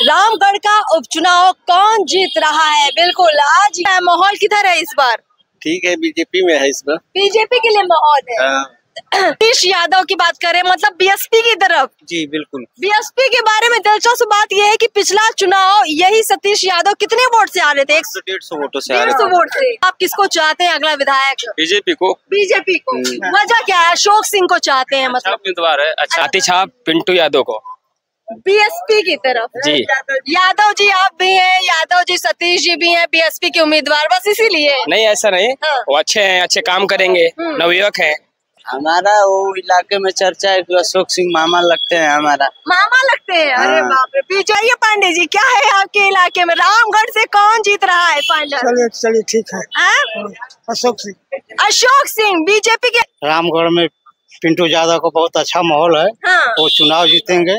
रामगढ़ का उपचुनाव कौन जीत रहा है? बिल्कुल, आज माहौल किधर है इस बार? ठीक है, बीजेपी में है इस बार। बीजेपी के लिए माहौल है। सतीश यादव की बात करें, मतलब बीएसपी की तरफ। जी बिल्कुल। बीएसपी के बारे में दिलचस्प बात यह है कि पिछला चुनाव यही सतीश यादव कितने वोट से आ रहे थे? 150 वोटों से आ रहे 150 वोट से। आप किसको चाहते हैं अगला विधायक? बीजेपी को। बीजेपी को। वजह क्या है? अशोक सिंह को चाहते हैं, मतलब उम्मीदवार है अच्छा छाप पिंटू यादव को। बीएसपी की तरफ जी। यादव जी आप भी हैं, यादव जी सतीश जी भी हैं बीएसपी के उम्मीदवार, बस इसीलिए? नहीं ऐसा नहीं, वो अच्छे हैं, अच्छे काम करेंगे, नवयुवक हैं। हमारा वो इलाके में चर्चा है कि अशोक सिंह मामा लगते हैं हमारा। मामा लगते हैं? अरे बाप रे। विजय पांडे जी, क्या है आपके इलाके में रामगढ़ से कौन जीत रहा है फाइनल? चलिए ठीक है। अशोक सिंह। अशोक सिंह बीजेपी के। रामगढ़ में पिंटू यादव को बहुत अच्छा माहौल है। वो चुनाव जीतेंगे।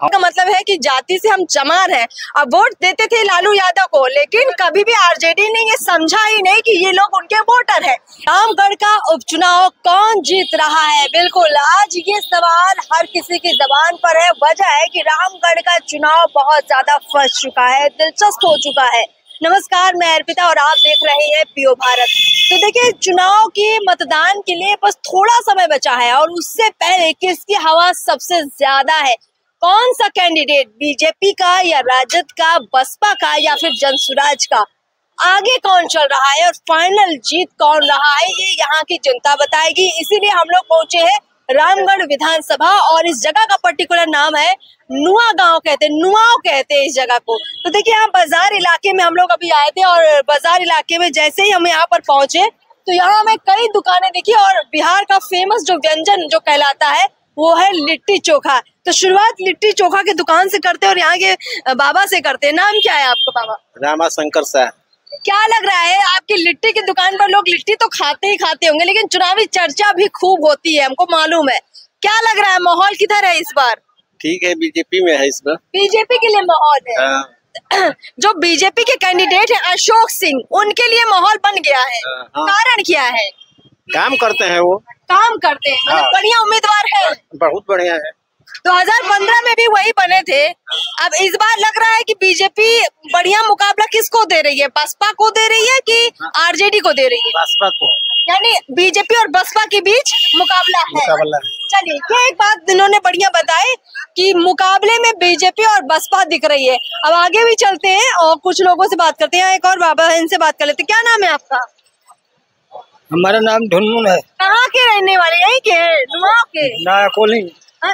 का मतलब है कि जाति से हम चमार हैं। अब वोट देते थे लालू यादव को, लेकिन कभी भी आरजेडी ने ये समझा ही नहीं कि ये लोग उनके वोटर हैं। रामगढ़ का उपचुनाव कौन जीत रहा है? बिल्कुल, आज ये सवाल हर किसी की जबान पर है। वजह है कि रामगढ़ का चुनाव बहुत ज्यादा फंस चुका है, दिलचस्प हो चुका है। नमस्कार, मैं अर्पिता और आप देख रहे हैं पीओ भारत। तो देखिए, चुनाव के मतदान के लिए बस थोड़ा समय बचा है और उससे पहले किसकी हवा सबसे ज्यादा है? कौन सा कैंडिडेट, बीजेपी का या राजद का, बसपा का या फिर जनसुराज का? आगे कौन चल रहा है और फाइनल जीत कौन रहा है, ये यहाँ की जनता बताएगी। इसीलिए हम लोग पहुंचे हैं रामगढ़ विधानसभा और इस जगह का पर्टिकुलर नाम है नुआ गांव कहते हैं, नुआव कहते हैं इस जगह को। तो देखिए, यहाँ बाजार इलाके में हम लोग अभी आए थे और बाजार इलाके में जैसे ही हम यहाँ पर पहुंचे तो यहाँ हमें कई दुकानें दिखी और बिहार का फेमस जो व्यंजन जो कहलाता है वो है लिट्टी चोखा। तो शुरुआत लिट्टी चोखा की दुकान से करते हैं और यहाँ के बाबा से करते हैं। नाम क्या है आपका बाबा? रामा शंकर साह। क्या लग रहा है, आपकी लिट्टी की दुकान पर लोग लिट्टी तो खाते ही खाते होंगे, लेकिन चुनावी चर्चा भी खूब होती है, हमको मालूम है। क्या लग रहा है, माहौल किधर है इस बार? ठीक है, बीजेपी में है इस बार। बीजेपी के लिए माहौल है। जो बीजेपी के कैंडिडेट है अशोक सिंह, उनके लिए माहौल बन गया है। कारण क्या है? काम करते हैं, वो काम करते हैं, मतलब बढ़िया उम्मीदवार है। बहुत बढ़िया है। 2015 में भी वही बने थे। अब इस बार लग रहा है कि बीजेपी बढ़िया मुकाबला किसको दे रही है? बसपा को दे रही है कि आरजेडी को दे रही है? बसपा को। यानी बीजेपी और बसपा के बीच मुकाबला है। चलिए, ये एक बात इन्होंने बढ़िया बताई कि मुकाबले में बीजेपी और बसपा दिख रही है। अब आगे भी चलते हैं और कुछ लोगों से बात करते हैं। एक और बाबा है, इनसे बात कर लेते हैं। क्या नाम है आपका? हमारा नाम ढुनमुन है। कहाँ के रहने वाले? यहीं के हैं, नुआव के? नाकोली।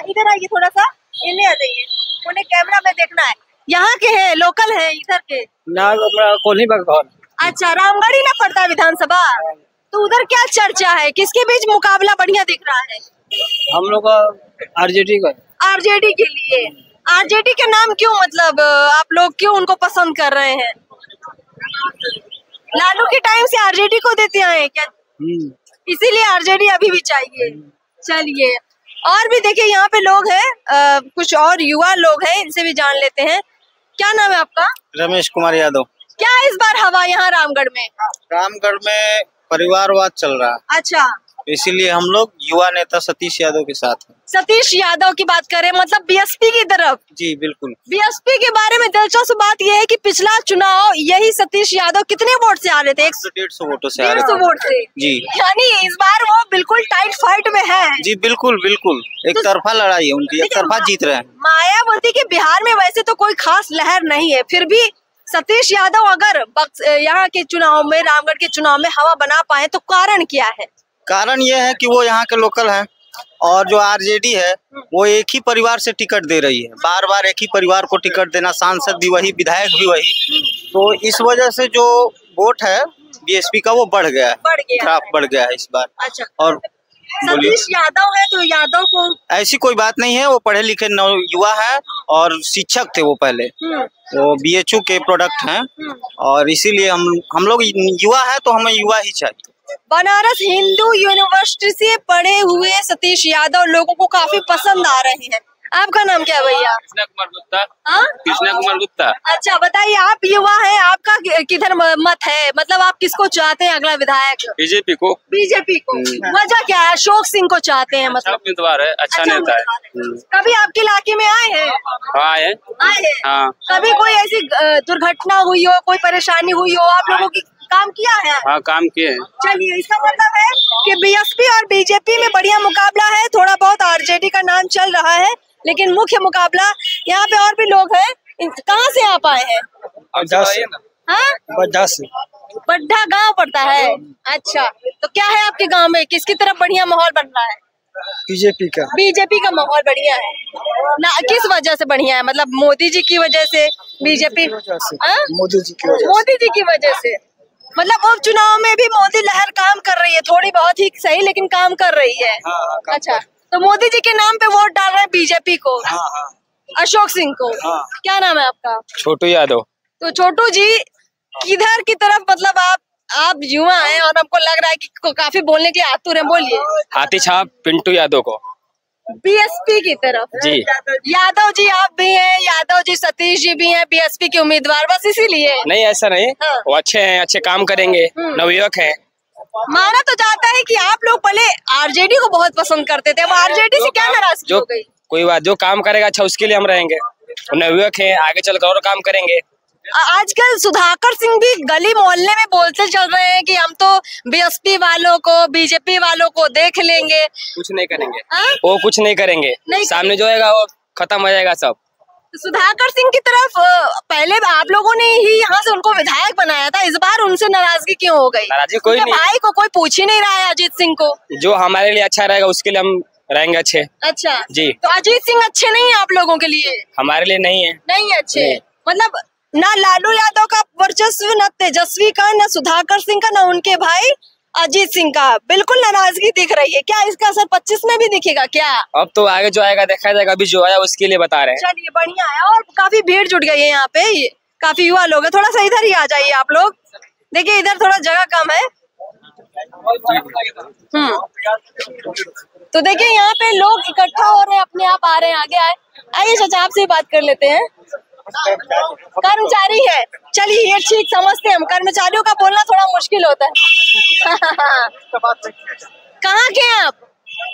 इधर आइए, थोड़ा सा इन्हें आ जाइए, उन्हें कैमरा में देखना है। यहाँ के हैं, लोकल हैं इधर के? नाकोली बगौर। अच्छा, रामगढ़ ही ना पड़ता विधानसभा? तो उधर क्या चर्चा है, किसके बीच मुकाबला बढ़िया दिख रहा है? हम लोग आरजेडी का। आरजेडी के लिए? आरजेडी के नाम क्यों, मतलब आप लोग क्यों उनको पसंद कर रहे हैं? लालू के टाइम से आरजेडी को देते हैं क्या? इसीलिए आरजेडी अभी भी चाहिए। चलिए, और भी देखिए यहाँ पे लोग हैं, कुछ और युवा लोग हैं, इनसे भी जान लेते हैं। क्या नाम है आपका? रमेश कुमार यादव। क्या इस बार हवा यहाँ रामगढ़ में? रामगढ़ में परिवारवाद चल रहा है। अच्छा, इसीलिए हम लोग युवा नेता सतीश यादव के साथ हैं। सतीश यादव की बात करें, मतलब बीएसपी की तरफ? जी बिल्कुल। बीएसपी के बारे में दिलचस्प बात यह है कि पिछला चुनाव यही सतीश यादव कितने वोट से आ रहे थे? 150 वोटों से आ रहे थे। 150 वोट से। जी। यानी इस बार वो बिल्कुल टाइट फाइट में है। जी बिल्कुल बिल्कुल, एक तरफा लड़ाई है उनकी, एक तरफा जीत रहे हैं। मायावती के बिहार में वैसे तो कोई खास लहर नहीं है, फिर भी सतीश यादव अगर यहाँ के चुनाव में, रामगढ़ के चुनाव में हवा बना पाए तो कारण क्या है? कारण ये है कि वो यहाँ के लोकल हैं और जो आरजेडी है वो एक ही परिवार से टिकट दे रही है, बार बार एक ही परिवार को टिकट देना, सांसद भी वही, विधायक भी वही। तो इस वजह से जो वोट है बीएसपी का वो बढ़ गया है इस बार। अच्छा, और सतीश यादव है तो यादव को ऐसी कोई बात नहीं है, वो पढ़े लिखे युवा है और शिक्षक थे वो पहले, वो बीएचयू के प्रोडक्ट हैं और इसीलिए हम लोग युवा है तो हमें युवा ही चाहिए। बनारस हिंदू यूनिवर्सिटी से पढ़े हुए सतीश यादव लोगों को काफी पसंद आ रहे हैं। आपका नाम क्या है भैया? कृष्णा कुमार गुप्ता। हाँ, कृष्णा कुमार गुप्ता। अच्छा बताइए, आप युवा हैं, आपका किधर मत है? मतलब आप किसको चाहते हैं अगला विधायक? बीजेपी को। बीजेपी को। वजह क्या है? अशोक सिंह को चाहते हैं मतलब? उम्मीदवार है, अच्छा नेता है। कभी आपके इलाके में आए हैं? आए हैं। आए हैं। हाँ। कभी कोई ऐसी दुर्घटना हुई हो, कोई परेशानी हुई हो, आप लोगों की काम किया है? हाँ, काम किए हैं। चलिए, इसका मतलब है कि बीएसपी और बीजेपी में बढ़िया मुकाबला है। थोड़ा बहुत आरजेडी का नाम चल रहा है, लेकिन मुख्य मुकाबला यहाँ पे और भी लोग हैं। कहाँ से आप आए हैं? हाँ, बड्ढा गांव पड़ता है। अच्छा, तो क्या है आपके गांव में, किसकी तरफ बढ़िया माहौल बन रहा है? बीजेपी का। बीजेपी का माहौल बढ़िया है ना? किस वजह से बढ़िया है? मतलब मोदी जी की वजह से? बीजेपी मोदी जी की मोदी जी की वजह से। मतलब उपचुनाव में भी मोदी लहर काम कर रही है, थोड़ी बहुत ही सही, लेकिन काम कर रही है। अच्छा, तो मोदी जी के नाम पे वोट डाल रहे हैं बीजेपी को, अशोक सिंह को। क्या नाम है आपका? छोटू यादव। तो छोटू जी, किधर की तरफ, मतलब आप युवा हैं और हमको लग रहा है कि काफी बोलने के लिए आतुर हैं, बोलिए। हाथी छाप पिंटू यादव को। बीएसपी की तरफ जी। यादव जी आप भी हैं, यादव जी सतीश जी भी हैं बीएसपी के उम्मीदवार, बस इसीलिए? नहीं, ऐसा नहीं। हाँ। वो अच्छे हैं, अच्छे काम करेंगे, नवयुवक हैं। माना तो जाता है कि आप लोग पहले आरजेडी को बहुत पसंद करते थे, अब आरजेडी से क्या नाराजगी हो गई? कोई बात, जो काम करेगा अच्छा उसके लिए हम रहेंगे। नवयुवक हैं, आगे चलकर और काम करेंगे। आजकल सुधाकर सिंह भी गली मोहल्ले में बोलते चल रहे हैं कि हम तो बीएसपी वालों को, बीजेपी वालों को देख लेंगे। कुछ नहीं करेंगे। वो कुछ नहीं करेंगे। सामने जो आएगा वो खत्म हो जाएगा सब। सुधाकर सिंह की तरफ पहले आप लोगों ने ही यहाँ से उनको विधायक बनाया था, इस बार उनसे नाराजगी क्यों हो गई? नाराजगी कोई नहीं। भाई को कोई पूछ ही नहीं रहा है अजीत सिंह को। जो हमारे लिए अच्छा रहेगा उसके लिए हम रहेंगे अच्छे। अच्छा जी। तो अजीत सिंह अच्छे नहीं है आप लोगों के लिए? हमारे लिए नहीं है। नहीं अच्छे। मतलब ना लालू यादव का वर्चस्व, न तेजस्वी का, न सुधाकर सिंह का, न उनके भाई अजीत सिंह का। बिल्कुल नाराजगी दिख रही है। क्या इसका असर 25 में भी दिखेगा क्या? अब तो आगे जो आएगा देखा जाएगा, अभी जो आया उसके लिए बता रहे हैं। चलिए बढ़िया है। और काफी भीड़ जुट गई है यहाँ पे, काफी युवा लोग है। थोड़ा सा इधर ही आ जाइए आप लोग, देखिए इधर थोड़ा जगह कम है। तो देखिए यहाँ पे लोग इकट्ठा हो रहे हैं, अपने आप आ रहे हैं, आगे आए। आइए चाचा, आपसे बात कर लेते हैं। कर्मचारी है, चलिए ये ठीक समझते हैं हम। कर्मचारियों का बोलना थोड़ा मुश्किल होता है। कहाँ के हैं आप?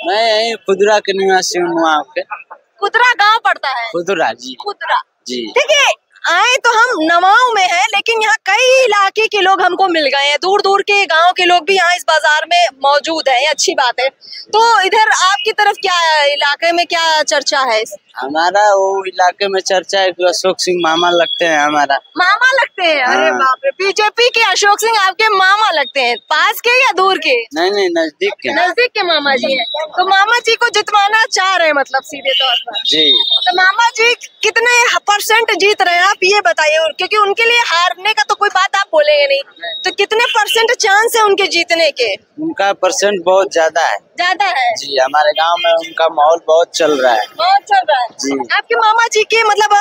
मैं यही खुदरा के निवासी हूँ। वहाँ पे खुदरा गांव पड़ता है? खुदरा जी। खुदरा जी। देखिए आए तो हम नवाओं में है, लेकिन यहाँ कई इलाके के लोग हमको मिल गए हैं, दूर दूर के गांव के लोग भी यहाँ इस बाजार में मौजूद है, अच्छी बात है। तो इधर आपकी तरफ क्या इलाके में क्या चर्चा है? हमारा वो इलाके में चर्चा है कि अशोक सिंह मामा लगते हैं हमारा। मामा लगते हैं? अरे बाप रे, बीजेपी के अशोक सिंह आपके मामा लगते हैं? पास के या दूर के? नहीं, नजदीक के। नजदीक के मामा जी हैं। तो मामा जी को जितवाना चाह रहे हैं, मतलब सीधे तौर पर? जी। तो मामा जी कितने % जीत रहे हैं आप ये बताइए, क्योंकि उनके लिए हारने का तो कोई बात आप बोलेंगे नहीं, तो कितने % चांस है उनके जीतने के? उनका % बहुत ज्यादा है। ज्यादा है जी। हमारे गांव में उनका माहौल बहुत चल रहा है। बहुत चल रहा है जी। आपके मामा जी के मतलब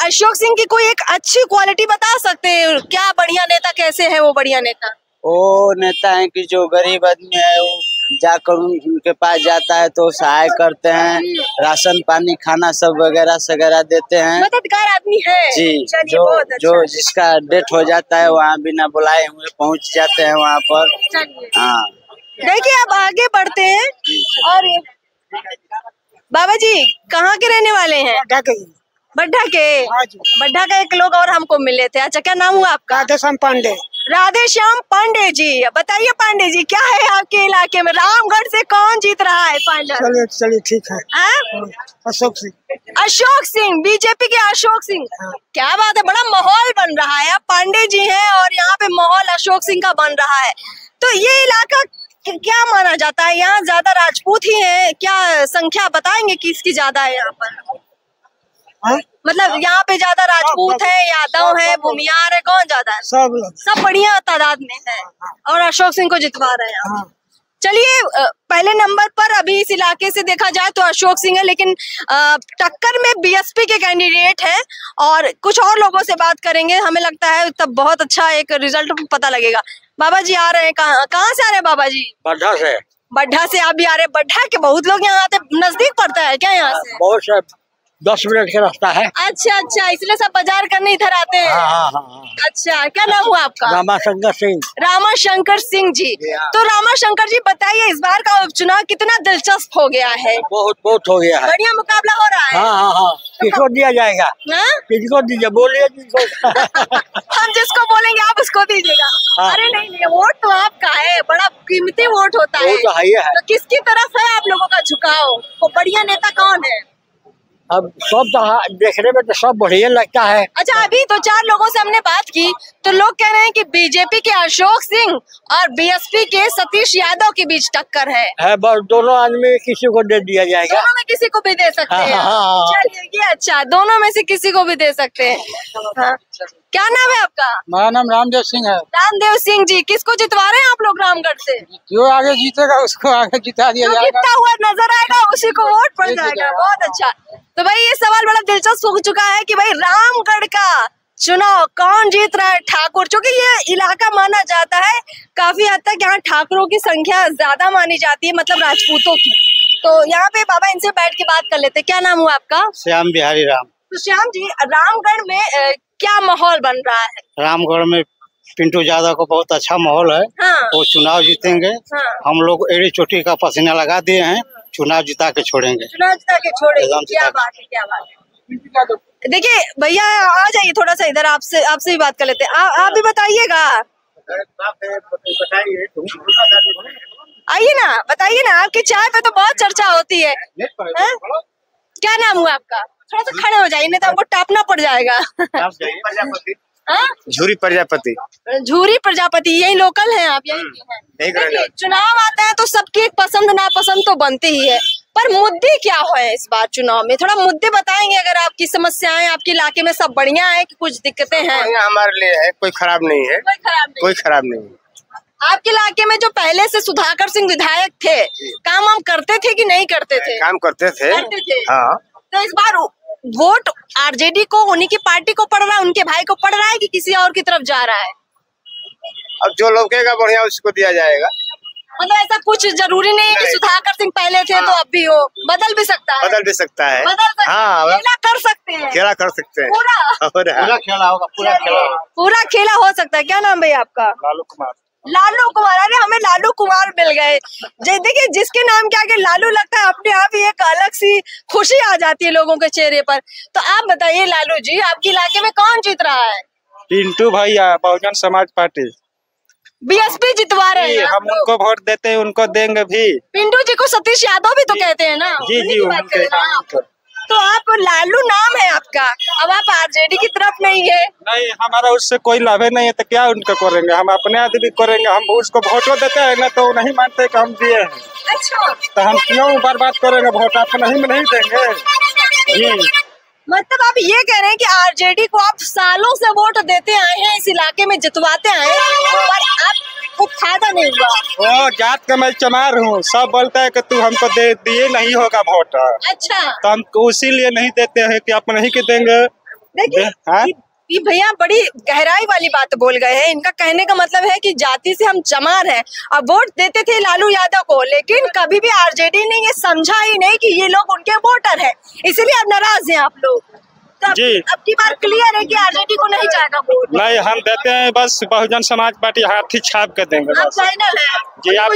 अशोक सिंह की कोई एक अच्छी क्वालिटी बता सकते हैं? क्या बढ़िया नेता, कैसे है वो बढ़िया नेता? वो नेता है कि जो गरीब आदमी है वो जाकर उनके पास जाता है तो सहाय करते हैं, राशन पानी खाना सब वगैरह सगैरह देते हैं। मददगार आदमी है जी। अच्छा। जो जिसका डेथ हो जाता है वहाँ बिना बुलाए हुए पहुँच जाते हैं वहाँ पर। हाँ। देखिए अब आगे बढ़ते हैं। और बाबा जी कहाँ के रहने वाले हैं? बड्ढा के। बड्ढा का एक लोग और हमको मिले थे। अच्छा, क्या नाम हुआ आपका? राधेश्याम पांडे। राधेश्याम पांडे जी, बताइए पांडे जी क्या है आपके इलाके में? रामगढ़ से कौन जीत रहा है फाइनल? चलिए ठीक है। अशोक सिंह। अशोक सिंह, बीजेपी के अशोक सिंह। क्या बात है, बड़ा माहौल बन रहा है। अब पांडे जी हैं और यहाँ पे माहौल अशोक सिंह का बन रहा है। तो ये इलाका क्या माना जाता है? यहाँ ज्यादा राजपूत ही है क्या? संख्या बताएंगे किसकी ज्यादा है यहाँ पर? मतलब यहाँ पे ज्यादा राजपूत है, यादव है, भूमियार है, कौन ज्यादा है? सब बढ़िया तादाद में है और अशोक सिंह को जितवा रहे हैं। चलिए पहले नंबर पर अभी इस इलाके से देखा जाए तो अशोक सिंह है, लेकिन टक्कर में बीएसपी के कैंडिडेट हैं और कुछ और लोगों से बात करेंगे। हमें लगता है तब बहुत अच्छा एक रिजल्ट पता लगेगा। बाबा जी आ रहे हैं, कहाँ से आ रहे हैं बाबा जी? बड्ढा से। बड्ढा से आप भी आ रहे, बड्ढा के बहुत लोग यहाँ आते, नजदीक पड़ता है क्या यहाँ से? बहुत सब 10 मिनट का रास्ता है। अच्छा अच्छा, इसलिए सब बाजार करने इधर आते हैं। हाँ। अच्छा, क्या नाम हुआ आपका? रामाशंकर सिंह। रामाशंकर सिंह जी। तो रामाशंकर जी बताइए, इस बार का उपचुनाव कितना दिलचस्प हो गया है? बहुत हो गया है। बढ़िया मुकाबला हो रहा है। हाँ। किसको दिया जाएगा? किसको दीजिए, बोलिए जिसको। हम जिसको बोलेंगे आप उसको दीजिएगा। हाँ। अरे नहीं, वोट तो आपका है, बड़ा कीमती वोट होता है। वो तो है ही है। तो किसकी तरफ है आप लोगों का झुकाव? वो बढ़िया नेता कौन है? अब सब देखने में तो सब बढ़िया लगता है। अच्छा, अभी तो 4 लोगों से हमने बात की तो लोग कह रहे हैं कि बीजेपी के अशोक सिंह और बीएसपी के सतीश यादव के बीच टक्कर है। बस दोनों आदमी किसी को दे दिया जाएगा। दोनों में किसी को भी दे सकते हैं। हाँ। चलिए, ये अच्छा, दोनों में से किसी को भी दे सकते हैं। हाँ। क्या नाम है आपका? मेरा नाम रामदेव सिंह है। रामदेव सिंह जी, किसको जितवा रहे हैं आप लोग रामगढ़ से? जो आगे जीतेगा उसको आगे जिता दिया जो जीतता हुआ नजर आएगा उसी को वोट पड़ जाएगा। बहुत अच्छा। तो भाई ये सवाल बड़ा दिलचस्प हो चुका है कि भाई रामगढ़ का चुनाव कौन जीत रहा है? ठाकुर, क्योंकि ये इलाका माना जाता है काफी हद तक यहाँ ठाकुरों की संख्या ज्यादा मानी जाती है, मतलब राजपूतों की। तो यहाँ पे बाबा इनसे बैठ के बात कर लेते। क्या नाम हुआ आपका? श्याम बिहारी राम। तो श्याम जी, रामगढ़ में क्या माहौल बन रहा है? रामगढ़ में पिंटू यादव को बहुत अच्छा माहौल है। हाँ। वो चुनाव जीतेंगे। हाँ। हम लोग एड़ी चोटी का पसीना लगा दिए हैं, चुनाव जिता के छोड़ेंगे। चुनाव जिता के छोड़ेंगे। एकदम क्या जिता बात है, क्या बात है। देखिए भैया, आ जाइए थोड़ा सा इधर, आपसे भी बात कर लेते हैं। आप भी बताइएगा। आइए ना, बताइए ना, आपकी चाय पे तो बहुत चर्चा होती है। क्या नाम हुआ आपका? थोड़ा सा खड़े हो जाइए, नहीं तो हमको टापना पड़ जाएगा। झूरी प्रजापति। झूरी प्रजापति, यही लोकल है आप? यही देखिए, चुनाव आता है तो सबकी एक पसंद नापसंद तो बनती ही है, पर मुद्दे क्या है इस बार चुनाव में? थोड़ा मुद्दे बताएंगे। अगर आपकी समस्याएं आपके इलाके में सब बढ़िया है कि कुछ दिक्कतें हैं? हमारे लिए है, कोई खराब नहीं है। कोई खराब नहीं। आपके इलाके में जो पहले से सुधाकर सिंह विधायक थे, काम हम करते थे कि नहीं करते थे? काम करते थे। हाँ। तो इस बार वोट आरजेडी को, उन्हीं की पार्टी को पड़ रहा है, उनके भाई को पड़ रहा है कि किसी और की तरफ जा रहा है? अब जो लगेगा बढ़िया उसको दिया जाएगा। मतलब ऐसा कुछ जरूरी नहीं है कि सुधाकर सिंह पहले थे तो अब भी हो, बदल भी सकता है। बदल भी सकता है। हाँ, खेला कर सकते हैं। खेला कर सकते हैं। पूरा खेला होगा। पूरा खेला हो सकता है। क्या नाम भैया आपका? लालू कुमार। लालू कुमार। अरे हमें लालू कुमार मिल गए। देखिए, जिसके नाम के आगे लालू लगता है अपने आप ही एक अलग सी खुशी आ जाती है लोगों के चेहरे पर। तो आप बताइए लालू जी, आपके इलाके में कौन जीत रहा है? पिंटू भैया, बहुजन समाज पार्टी। बीएसपी जितवा रहे हैं। हम उनको वोट देते हैं, उनको देंगे भी। पिंटू जी को सतीश यादव भी तो कहते हैं ना? जी। तो आप, लालू नाम है आपका, अब आप आरजेडी की तरफ नहीं है? नहीं, हमारा उससे कोई लाभ नहीं है, तो क्या उनको करेंगे? हम अपने आदमी करेंगे। हम उसको वोट देते हैं ना, तो नहीं मानते कि हम दिए हैं। अच्छा। तो हम क्यों बर्बाद करेंगे वोट? आपको नहीं देंगे जी। मतलब आप ये कह रहे हैं कि आरजेडी को आप सालों से वोट देते आए हैं, इस इलाके में जितवाते आए हैं, पर आपको फायदा नहीं हुआ? वो जात का मैं चमार हूँ, सब बोलता है कि तू हमको दे दिए नहीं होगा वोट। अच्छा। तो हम इसीलिए नहीं देते हैं कि आप नहीं के देंगे। देखिए, ये भैया बड़ी गहराई वाली बात बोल गए हैं। इनका कहने का मतलब है कि जाति से हम चमार हैं। अब वोट देते थे लालू यादव को, लेकिन कभी भी आरजेडी ने ये समझा ही नहीं कि ये लोग उनके वोटर हैं, इसीलिए अब नाराज हैं आप लोग। तो अब की बार क्लियर है कि आरजेडी को नहीं जाएगा वोट? नहीं, हम देते हैं बस बहुजन समाज पार्टी, हाथी छाप के देंगे बस। फाइनल है जी। आप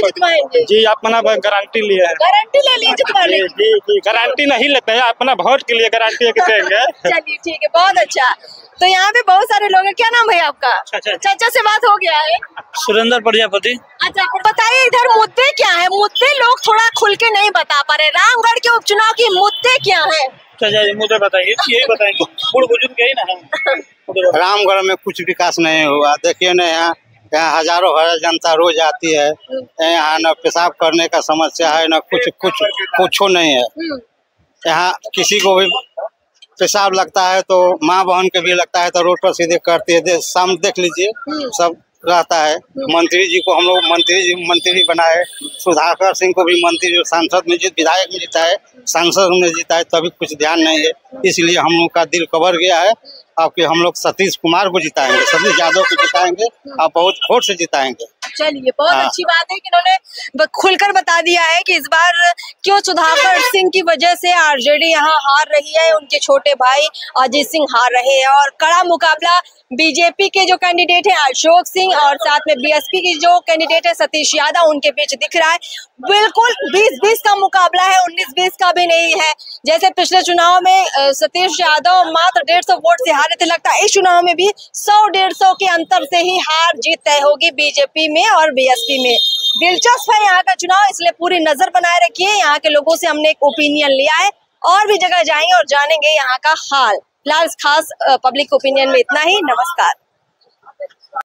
जी अपना गारंटी लिए है? गारंटी ले ली जितवाने की? जी, गारंटी नहीं लेते हैं, अपना वोट के लिए गारंटी देंगे। चलिए ठीक है, बहुत अच्छा। तो यहाँ पे बहुत सारे लोग हैं। क्या नाम है आपका? चाचा से बात हो गया है? सुरेंद्र प्रजापति। अच्छा, बताइए इधर मुद्दे क्या है? मुद्दे लोग थोड़ा खुल के नहीं बता पा रहे। रामगढ़ के उपचुनाव की मुद्दे क्या है? चाचा जी मुझे बताइए, यही बताएंगे, बूढ़ बुजुर्ग यही ना है। रामगढ़ में कुछ विकास नहीं हुआ। देखिए ना, यहाँ हजारों जनता रोज आती है। यहाँ न पेशाब करने का समस्या है, न कुछ नहीं है। यहाँ किसी को भी पेशाब लगता है तो माँ बहन के भी लगता है तो रोड पर सीधे करती है। सामने देख लीजिए, सब रहता है। मंत्री जी को हम लोग मंत्री बनाए, सुधाकर सिंह को भी मंत्री, सांसद में विधायक में जीता है, सांसद में जीता है, तभी कुछ ध्यान नहीं है। इसलिए हम लोग का दिल कबर गया है। आपके हम लोग सतीश कुमार को जिताएंगे, सतीश यादव को जिताएंगे, आप बहुत वोट से जिताएंगे। चलिए, बहुत हाँ। अच्छी बात है कि इन्होंने खुलकर बता दिया है कि इस बार क्यों सुधाकर सिंह की वजह से आरजेडी यहाँ हार रही है, उनके छोटे भाई अजीत सिंह हार रहे हैं। और कड़ा मुकाबला बीजेपी के जो कैंडिडेट है अशोक सिंह और साथ में बीएसपी की जो कैंडिडेट है सतीश यादव, उनके बीच दिख रहा है। बिल्कुल 20-20 का मुकाबला है, 19-20 का भी नहीं है। जैसे पिछले चुनाव में सतीश यादव मात्र 150 वोट से हारे थे, लगता है इस चुनाव में भी 100-150 के अंतर से ही हार जीत तय होगी बीजेपी में और बीएसपी में। दिलचस्प है यहाँ का चुनाव, इसलिए पूरी नजर बनाए रखिए। यहाँ के लोगों से हमने एक ओपिनियन लिया है, और भी जगह जाएंगे और जानेंगे यहाँ का हाल। फिलहाल खास पब्लिक ओपिनियन में इतना ही। नमस्कार।